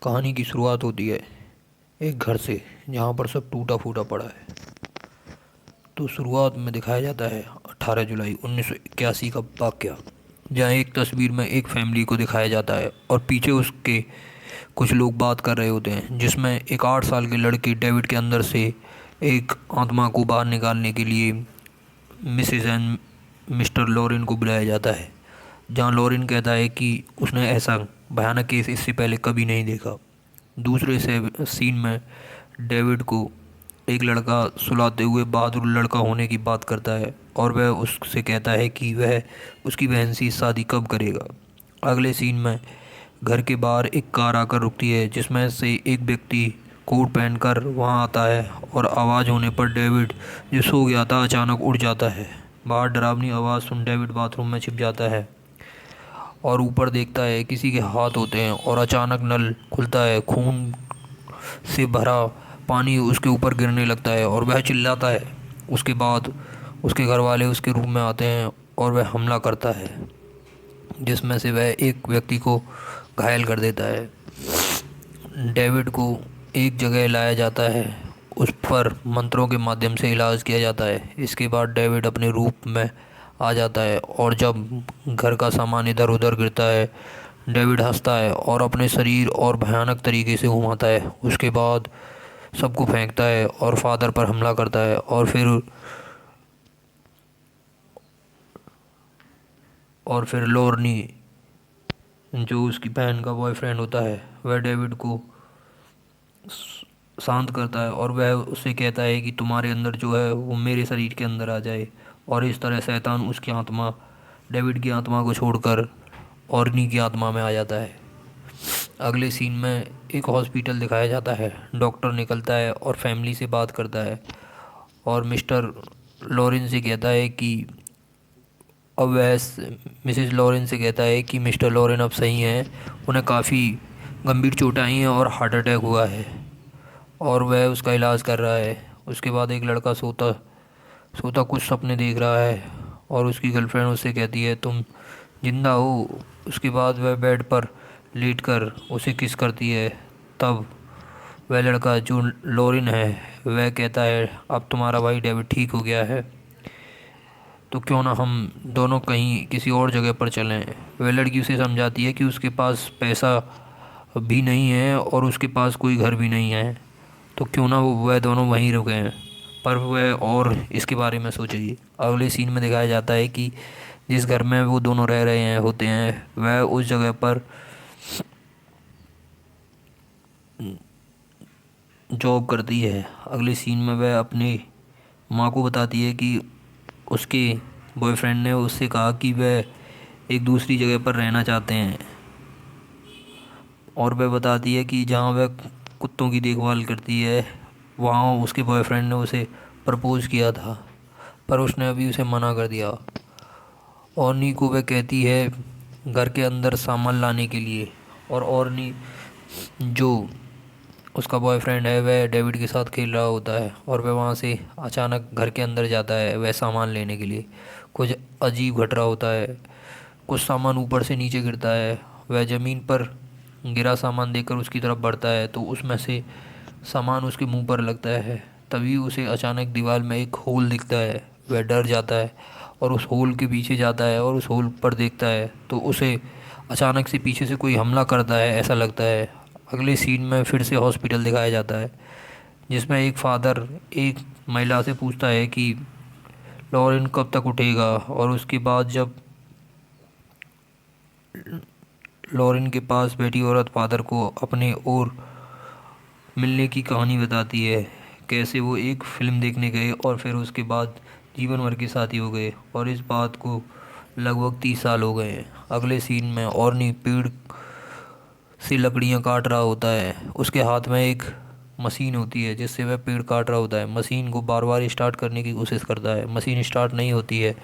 कहानी की शुरुआत होती है एक घर से जहाँ पर सब टूटा फूटा पड़ा है। तो शुरुआत में दिखाया जाता है 18 जुलाई 1981 का वाक़या, जहाँ एक तस्वीर में एक फैमिली को दिखाया जाता है और पीछे उसके कुछ लोग बात कर रहे होते हैं, जिसमें एक 8 साल के लड़के डेविड के अंदर से एक आत्मा को बाहर निकालने के लिए मिसेस एंड मिस्टर लॉरेन को बुलाया जाता है। जहाँ लॉरेन कहता है कि उसने ऐसा भयानक केस इससे पहले कभी नहीं देखा। दूसरे से सीन में डेविड को एक लड़का सुलाते हुए बहादुर लड़का होने की बात करता है और वह उससे कहता है कि वह उसकी बहन से शादी कब करेगा। अगले सीन में घर के बाहर एक कार आकर रुकती है, जिसमें से एक व्यक्ति कोट पहनकर वहां आता है और आवाज़ होने पर डेविड जो सो गया था अचानक उठ जाता है। बाहर डरावनी आवाज़ सुन डेविड बाथरूम में छिप जाता है और ऊपर देखता है किसी के हाथ होते हैं और अचानक नल खुलता है। खून से भरा पानी उसके ऊपर गिरने लगता है और वह चिल्लाता है। उसके बाद उसके घर वाले उसके रूम में आते हैं और वह हमला करता है, जिसमें से वह एक व्यक्ति को घायल कर देता है। डेविड को एक जगह लाया जाता है, उस पर मंत्रों के माध्यम से इलाज किया जाता है। इसके बाद डेविड अपने रूप में आ जाता है और जब घर का सामान इधर उधर गिरता है, डेविड हंसता है और अपने शरीर और भयानक तरीके से घुमाता है। उसके बाद सबको फेंकता है और फादर पर हमला करता है और फिर लोरनी जो उसकी बहन का बॉयफ्रेंड होता है वह डेविड को शांत करता है और वह उससे कहता है कि तुम्हारे अंदर जो है वो मेरे शरीर के अंदर आ जाए। और इस तरह शैतान उसकी आत्मा डेविड की आत्मा को छोड़कर ऑर्नी की आत्मा में आ जाता है। अगले सीन में एक हॉस्पिटल दिखाया जाता है। डॉक्टर निकलता है और फैमिली से बात करता है और मिस्टर लॉरेन से कहता है कि अब वह मिसेस लॉरेन से कहता है कि मिस्टर लॉरेन अब सही हैं, उन्हें काफ़ी गंभीर चोटें आई हैं और हार्ट अटैक हुआ है और वह उसका इलाज कर रहा है। उसके बाद एक लड़का सोता सोता कुछ सपने देख रहा है और उसकी गर्लफ्रेंड उससे कहती है तुम जिंदा हो। उसके बाद वह बेड पर लेटकर उसे किस करती है। तब वह लड़का जो लॉरेन है वह कहता है अब तुम्हारा भाई डेविड ठीक हो गया है, तो क्यों ना हम दोनों कहीं किसी और जगह पर चलें। वह लड़की उसे समझाती है कि उसके पास पैसा भी नहीं है और उसके पास कोई घर भी नहीं है, तो क्यों ना वह दोनों वहीं रुके हैं। पर वह और इसके बारे में सोचेगी। अगले सीन में दिखाया जाता है कि जिस घर में वो दोनों रह रहे हैं होते हैं वह उस जगह पर जॉब करती है। अगले सीन में वह अपनी माँ को बताती है कि उसके बॉयफ्रेंड ने उससे कहा कि वह एक दूसरी जगह पर रहना चाहते हैं और वह बताती है कि जहाँ वह कुत्तों की देखभाल करती है वहाँ उसके बॉयफ्रेंड ने उसे प्रपोज़ किया था, पर उसने अभी उसे मना कर दिया। ओरनी को वह कहती है घर के अंदर सामान लाने के लिए, और ओरनी जो उसका बॉयफ्रेंड है वह डेविड के साथ खेल रहा होता है और वह वहाँ से अचानक घर के अंदर जाता है वह सामान लेने के लिए। कुछ अजीब घट रहा होता है, कुछ सामान ऊपर से नीचे गिरता है। वह ज़मीन पर गिरा सामान देखकर उसकी तरफ बढ़ता है तो उसमें से सामान उसके मुंह पर लगता है। तभी उसे अचानक दीवार में एक होल दिखता है। वह डर जाता है और उस होल के पीछे जाता है और उस होल पर देखता है तो उसे अचानक से पीछे से कोई हमला करता है ऐसा लगता है। अगले सीन में फिर से हॉस्पिटल दिखाया जाता है, जिसमें एक फादर एक महिला से पूछता है कि लॉरेन कब तक उठेगा, और उसके बाद जब लॉरेन के पास बैठी औरत फादर को अपने और मिलने की कहानी बताती है, कैसे वो एक फ़िल्म देखने गए और फिर उसके बाद जीवन भर के साथी हो गए, और इस बात को लगभग 30 साल हो गए हैं। अगले सीन में ऑर्नी पेड़ से लकड़ियाँ काट रहा होता है। उसके हाथ में एक मशीन होती है जिससे वह पेड़ काट रहा होता है। मशीन को बार बार स्टार्ट करने की कोशिश करता है, मशीन स्टार्ट नहीं होती है।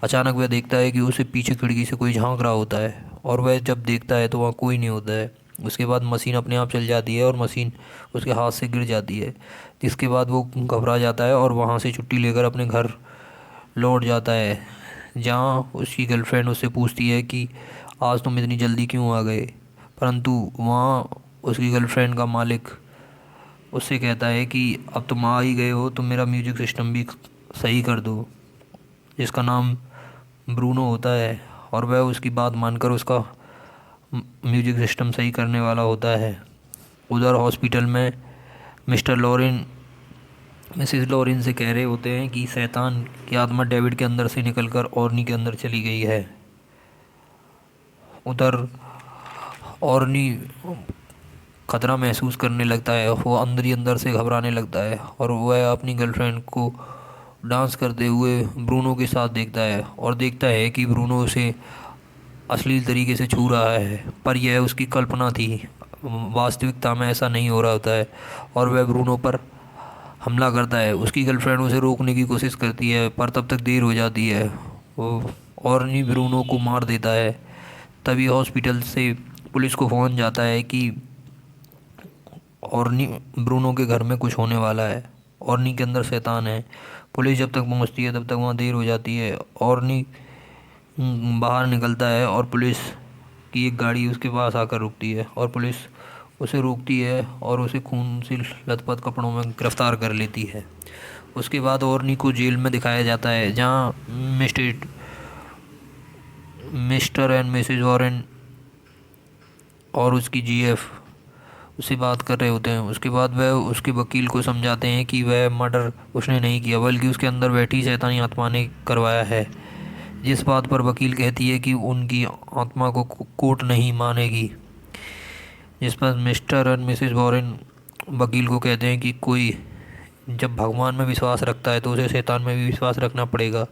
अचानक वह देखता है कि उसे पीछे खिड़की से कोई झांक रहा होता है और वह जब देखता है तो वहाँ कोई नहीं होता है। उसके बाद मशीन अपने आप चल जाती है और मशीन उसके हाथ से गिर जाती है, जिसके बाद वो घबरा जाता है और वहाँ से छुट्टी लेकर अपने घर लौट जाता है, जहाँ उसकी गर्लफ्रेंड उससे पूछती है कि आज तुम इतनी जल्दी क्यों आ गए। परंतु वहाँ उसकी गर्लफ्रेंड का मालिक उससे कहता है कि अब तुम आ ही गए हो तो मेरा म्यूजिक सिस्टम भी सही कर दो, जिसका नाम ब्रूनो होता है। और वह उसकी बात मानकर उसका म्यूजिक सिस्टम सही करने वाला होता है। उधर हॉस्पिटल में मिस्टर लॉरेन मिसेस लॉरेन से कह रहे होते हैं कि शैतान की आत्मा डेविड के अंदर से निकलकर ऑर्नी के अंदर चली गई है। उधर ऑर्नी खतरा महसूस करने लगता है, वो अंदर ही अंदर से घबराने लगता है और वह अपनी गर्लफ्रेंड को डांस करते हुए ब्रूनो के साथ देखता है और देखता है कि ब्रूनो उसे अश्लील तरीके से छू रहा है, पर यह उसकी कल्पना थी, वास्तविकता में ऐसा नहीं हो रहा होता है। और वह ब्रूनो पर हमला करता है। उसकी गर्लफ्रेंड उसे रोकने की कोशिश करती है पर तब तक देर हो जाती है, वो ऑर्नी ब्रूनो को मार देता है। तभी हॉस्पिटल से पुलिस को फ़ोन जाता है कि ऑर्नी ब्रूनो के घर में कुछ होने वाला है, ऑर्नी के अंदर शैतान है। पुलिस जब तक पहुंचती है तब तक वहाँ देर हो जाती है। ऑर्नी बाहर निकलता है और पुलिस की एक गाड़ी उसके पास आकर रुकती है और पुलिस उसे रोकती है और उसे खून से लथपथ कपड़ों में गिरफ्तार कर लेती है। उसके बाद ऑर्नी को जेल में दिखाया जाता है, जहाँ मिस्टर एंड मिसेज वॉरेन और उसकी जीएफ उससे बात कर रहे होते हैं। उसके बाद वह उसके वकील को समझाते हैं कि वह मर्डर उसने नहीं किया बल्कि उसके अंदर बैठी शैतानी आत्मा ने करवाया है। जिस बात पर वकील कहती है कि उनकी आत्मा को कोर्ट नहीं मानेगी, जिस पर मिस्टर और मिसेस वॉरेन वकील को कहते हैं कि कोई जब भगवान में विश्वास रखता है तो उसे शैतान में भी विश्वास रखना पड़ेगा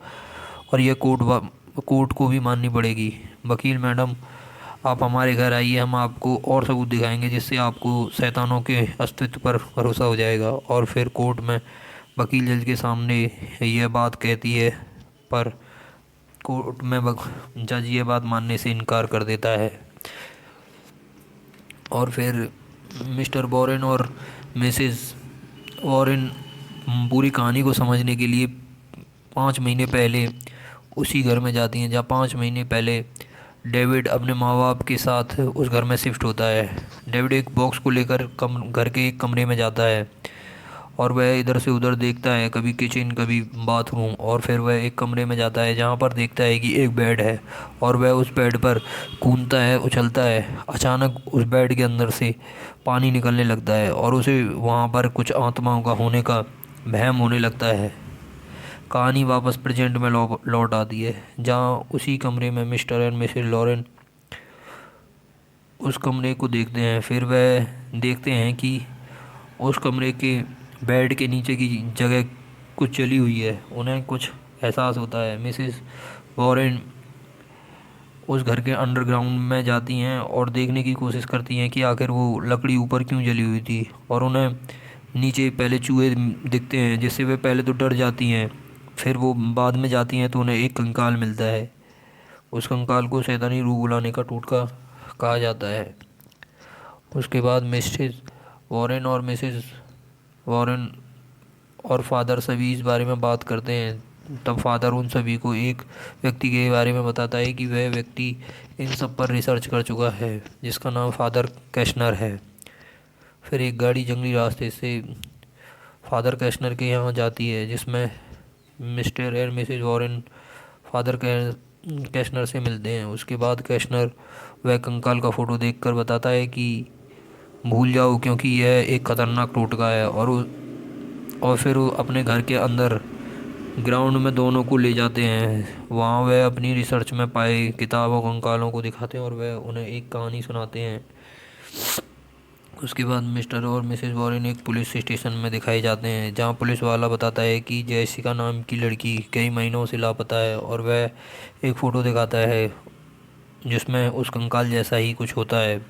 और यह कोर्ट को भी माननी पड़ेगी। वकील मैडम, आप हमारे घर आइए, हम आपको और सबूत दिखाएंगे जिससे आपको शैतानों के अस्तित्व पर भरोसा हो जाएगा। और फिर कोर्ट में वकील जज के सामने यह बात कहती है, पर कोर्ट में जज ये बात मानने से इनकार कर देता है। और फिर मिस्टर वॉरेन और मिसेस वॉरेन पूरी कहानी को समझने के लिए 5 महीने पहले उसी घर में जाती हैं जहाँ 5 महीने पहले डेविड अपने माँ बाप के साथ उस घर में शिफ्ट होता है। डेविड एक बॉक्स को लेकर घर के एक कमरे में जाता है और वह इधर से उधर देखता है, कभी किचन कभी बाथरूम, और फिर वह एक कमरे में जाता है जहाँ पर देखता है कि एक बेड है और वह उस बेड पर कूदता है, उछलता है। अचानक उस बेड के अंदर से पानी निकलने लगता है और उसे वहाँ पर कुछ आत्माओं का होने का वहम होने लगता है। कहानी वापस प्रेजेंट में लौट आती है, जहाँ उसी कमरे में मिस्टर एंड मिसेस लॉरेन उस कमरे को देखते हैं। फिर वह देखते हैं कि उस कमरे के बेड के नीचे की जगह कुछ जली हुई है। उन्हें कुछ एहसास होता है। मिसेस वॉरेन उस घर के अंडरग्राउंड में जाती हैं और देखने की कोशिश करती हैं कि आखिर वो लकड़ी ऊपर क्यों जली हुई थी। और उन्हें नीचे पहले चूहे दिखते हैं, जिससे वे पहले तो डर जाती हैं। फिर वो बाद में जाती हैं तो उन्हें एक कंकाल मिलता है। उस कंकाल को शैतानी रूह बुलाने का टोटका कहा जाता है। उसके बाद मिसेस वॉरेन और मिसेस वॉरेन और फादर सभी इस बारे में बात करते हैं। तब फादर उन सभी को एक व्यक्ति के बारे में बताता है कि वह व्यक्ति इन सब पर रिसर्च कर चुका है, जिसका नाम फादर कैशनर है। फिर एक गाड़ी जंगली रास्ते से फादर कैशनर के यहाँ जाती है, जिसमें mister and missus Warren father Cashner से मिलते हैं। उसके बाद कैशनर वह कंकाल का फ़ोटो देखकर बताता है कि भूल जाओ, क्योंकि यह एक ख़तरनाक टोटका है। और फिर वो अपने घर के अंदर ग्राउंड में दोनों को ले जाते हैं। वहाँ वह अपनी रिसर्च में पाए किताबों कंकालों को दिखाते हैं और वह उन्हें एक कहानी सुनाते हैं। उसके बाद मिस्टर और मिसेस वॉरेन एक पुलिस स्टेशन में दिखाए जाते हैं, जहां पुलिस वाला बताता है कि जैसिका नाम की लड़की कई महीनों से लापता है और वह एक फ़ोटो दिखाता है जिसमें उस कंकाल जैसा ही कुछ होता है।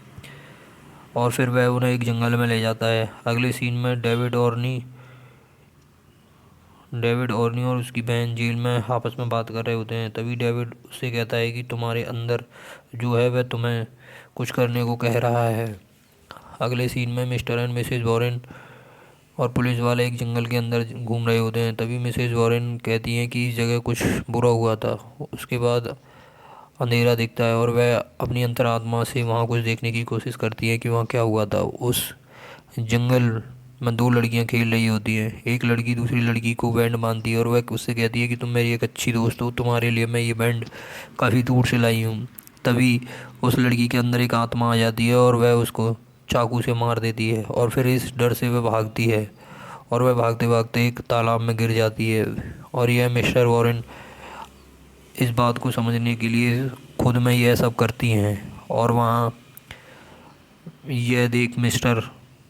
और फिर वह उन्हें एक जंगल में ले जाता है। अगले सीन में डेविड ऑर्नी और उसकी बहन जेल में आपस में बात कर रहे होते हैं। तभी डेविड उससे कहता है कि तुम्हारे अंदर जो है वह तुम्हें कुछ करने को कह रहा है। अगले सीन में मिस्टर एंड मिसेस वॉरेन और पुलिस वाले एक जंगल के अंदर घूम रहे होते हैं। तभी मिसेस वॉरेन कहती हैं कि इस जगह कुछ बुरा हुआ था। उसके बाद अंधेरा दिखता है और वह अपनी अंतरात्मा से वहाँ कुछ देखने की कोशिश करती है कि वहाँ क्या हुआ था। उस जंगल में दो लड़कियां खेल रही होती हैं। एक लड़की दूसरी लड़की को बैंड बांधती है और वह उससे कहती है कि तुम मेरी एक अच्छी दोस्त हो, तुम्हारे लिए मैं ये बैंड काफ़ी दूर से लाई हूँ। तभी उस लड़की के अंदर एक आत्मा आ जाती है और वह उसको चाकू से मार देती है और फिर इस डर से वह भागती है और वह भागते भागते एक तालाब में गिर जाती है। और यह मिस्टर वॉरेन इस बात को समझने के लिए खुद में यह सब करती हैं और वहाँ यह देख मिस्टर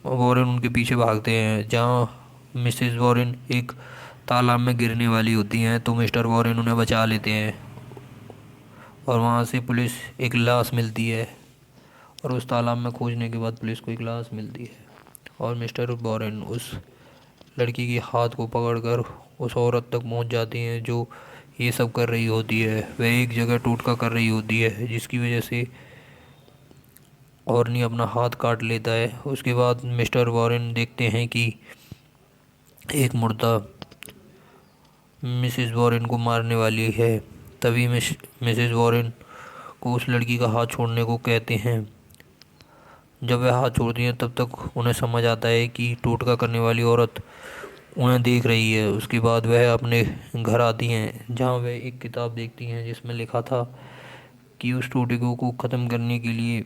वॉरेन उनके पीछे भागते हैं। जहाँ मिसेस वॉरेन एक तालाब में गिरने वाली होती हैं तो मिस्टर वॉरेन उन्हें बचा लेते हैं और वहाँ से पुलिस एक लाश मिलती है और उस तालाब में खोजने के बाद पुलिस को एक लाश मिलती है और मिस्टर वॉरेन उस लड़की के हाथ को पकड़कर उस औरत तक पहुँच जाती हैं जो ये सब कर रही होती है। वह एक जगह टोटका कर रही होती है जिसकी वजह से ऑर्नी अपना हाथ काट लेता है। उसके बाद मिस्टर वॉरेन देखते हैं कि एक मुर्दा मिसेस वॉरेन को मारने वाली है। तभी मिसेस वॉरेन को उस लड़की का हाथ छोड़ने को कहते हैं। जब वह हाथ छोड़ती हैं तब तक उन्हें समझ आता है कि टोटका करने वाली औरत उन्हें देख रही है। उसके बाद वह अपने घर आती हैं जहाँ वह एक किताब देखती हैं जिसमें लिखा था कि उस टोटके को ख़त्म करने के लिए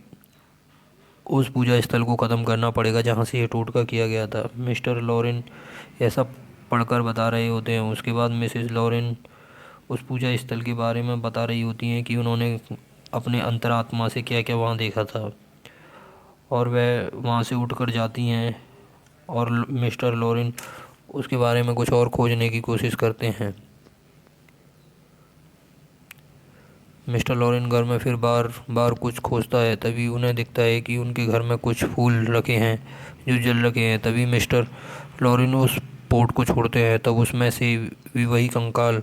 उस पूजा स्थल को ख़त्म करना पड़ेगा जहाँ से ये टोटका किया गया था। मिस्टर लॉरेन ऐसा पढ़कर बता रहे होते हैं। उसके बाद मिसेस लॉरेन उस पूजा स्थल के बारे में बता रही होती हैं कि उन्होंने अपने अंतरात्मा से क्या क्या वहाँ देखा था और वह वहाँ से उठकर जाती हैं और मिस्टर लॉरेन उसके बारे में कुछ और खोजने की कोशिश करते हैं। मिस्टर लॉरेन घर में फिर बार बार कुछ खोजता है। तभी उन्हें दिखता है कि उनके घर में कुछ फूल रखे हैं जो जल रखे हैं। तभी मिस्टर लॉरेन उस पोट को छोड़ते हैं तब उसमें से भी वही कंकाल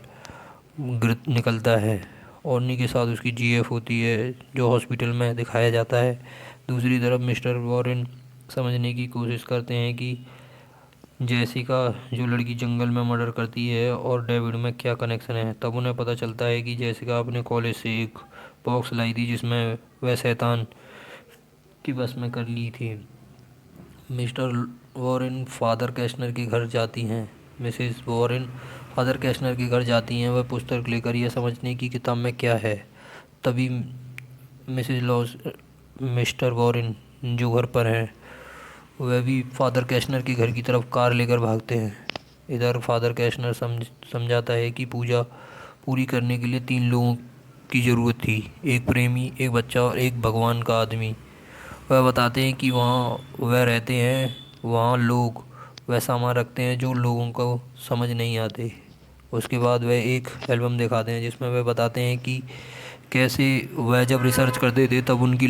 निकलता है और उन्हीं के साथ उसकी जीएफ होती है जो हॉस्पिटल में दिखाया जाता है। दूसरी तरफ मिस्टर वॉरेन समझने की कोशिश करते हैं कि जेसिका जो लड़की जंगल में मर्डर करती है और डेविड में क्या कनेक्शन है। तब उन्हें पता चलता है कि जेसिका अपने कॉलेज से एक बॉक्स लाई थी जिसमें वह शैतान की बस में कर ली थी। मिस्टर वॉरेन फादर कैशनर के घर जाती हैं। मिसेस वॉरेन फादर कैशनर के घर जाती हैं। वह पुस्तक लेकर यह समझने की किताब में क्या है। तभी मिसेस लॉस मिस्टर वॉरेन जो घर पर हैं वह भी फादर कैशनर के घर की तरफ कार लेकर भागते हैं। इधर फादर कैशनर समझाता है कि पूजा पूरी करने के लिए 3 लोगों की ज़रूरत थी, एक प्रेमी, एक बच्चा और एक भगवान का आदमी। वह बताते हैं कि वहाँ वह रहते हैं, वहाँ लोग वह सामान रखते हैं जो लोगों को समझ नहीं आते। उसके बाद वह एक एल्बम दिखाते हैं जिसमें वह बताते हैं कि कैसे वह जब रिसर्च करते थे तब उनकी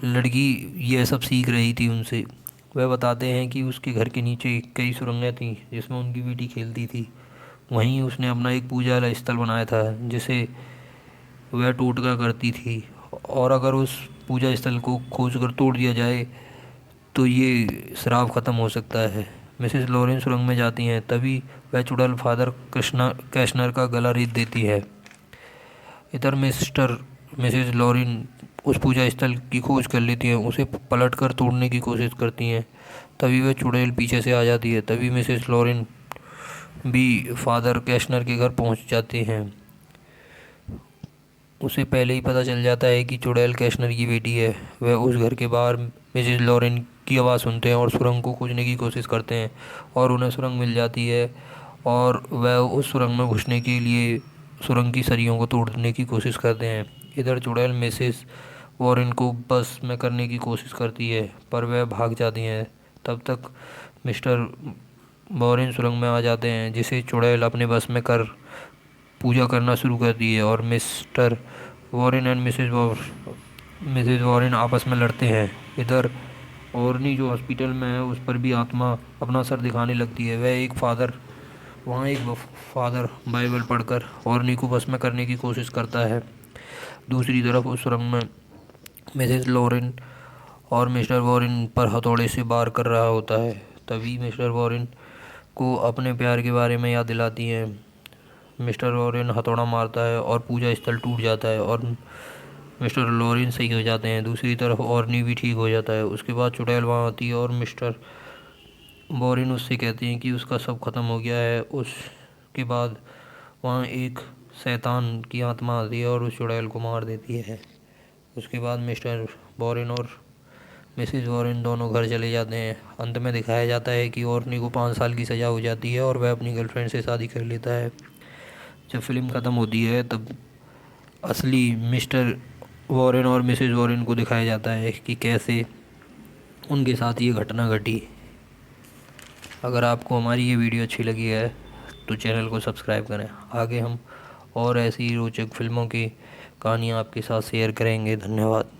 लड़की यह सब सीख रही थी उनसे। वह बताते हैं कि उसके घर के नीचे कई सुरंगें थीं जिसमें उनकी बेटी खेलती थी। वहीं उसने अपना एक पूजा स्थल बनाया था जिसे वह टोटका करती थी और अगर उस पूजा स्थल को खोज कर तोड़ दिया जाए तो ये श्राप ख़त्म हो सकता है। मिसेस लॉरेन सुरंग में जाती हैं। तभी वह चुड़ैल फादर कैशनर का गला रेत देती है। इधर मिसेस लॉरेन उस पूजा स्थल की खोज कर लेती हैं, उसे पलट कर तोड़ने की कोशिश करती हैं। तभी वह चुड़ैल पीछे से आ जाती है। तभी मिसेस लॉरेन भी फादर कैशनर के घर पहुंच जाते हैं। उसे पहले ही पता चल जाता है कि चुड़ैल कैशनर की बेटी है। वह उस घर के बाहर मिसेस लॉरेन की आवाज़ सुनते हैं और सुरंग को खोजने की कोशिश करते हैं और उन्हें सुरंग मिल जाती है और वह उस सुरंग में घुसने के लिए सुरंग की सरियों को तोड़ने की कोशिश करते हैं। इधर चुड़ैल मिसेस वॉरेन को बस में करने की कोशिश करती है पर वह भाग जाती हैं। तब तक मिस्टर वॉरेन सुरंग में आ जाते हैं जिसे चुड़ैल अपने बस में कर पूजा करना शुरू कर दी है और mister Warren and missus Warren आपस में लड़ते हैं। इधर ऑर्नी जो हॉस्पिटल में है उस पर भी आत्मा अपना सर दिखाने लगती है। वह एक फादर बाइबल पढ़कर ऑर्नी को बस में करने की कोशिश करता है। दूसरी तरफ उस सुरंग में मिसेस लॉरेन और मिस्टर वॉरेन पर हथौड़े से वार कर रहा होता है। तभी मिस्टर वॉरेन को अपने प्यार के बारे में याद दिलाती हैं। मिस्टर वॉरेन हथौड़ा मारता है और पूजा स्थल टूट जाता है और मिस्टर लॉरेंस सही हो जाते हैं। दूसरी तरफ ऑर्नी भी ठीक हो जाता है। उसके बाद चुड़ैल वहाँ आती है और मिस्टर वॉरेन उससे कहते हैं कि उसका सब खत्म हो गया है। उसके बाद वहाँ एक शैतान की आत्मा आती है और उस चुड़ैल को मार देती है। उसके बाद मिस्टर वॉरेन और मिसिज वॉरेन दोनों घर चले जाते हैं। अंत में दिखाया जाता है कि ऑर्नी को 5 साल की सज़ा हो जाती है और वह अपनी गर्लफ्रेंड से शादी कर लेता है। जब फिल्म ख़त्म होती है तब असली मिस्टर वॉरेन और मिसेस वॉरेन को दिखाया जाता है कि कैसे उनके साथ ये घटना घटी। अगर आपको हमारी ये वीडियो अच्छी लगी है तो चैनल को सब्सक्राइब करें। आगे हम और ऐसी रोचक फिल्मों की कहानियाँ आपके साथ शेयर करेंगे। धन्यवाद।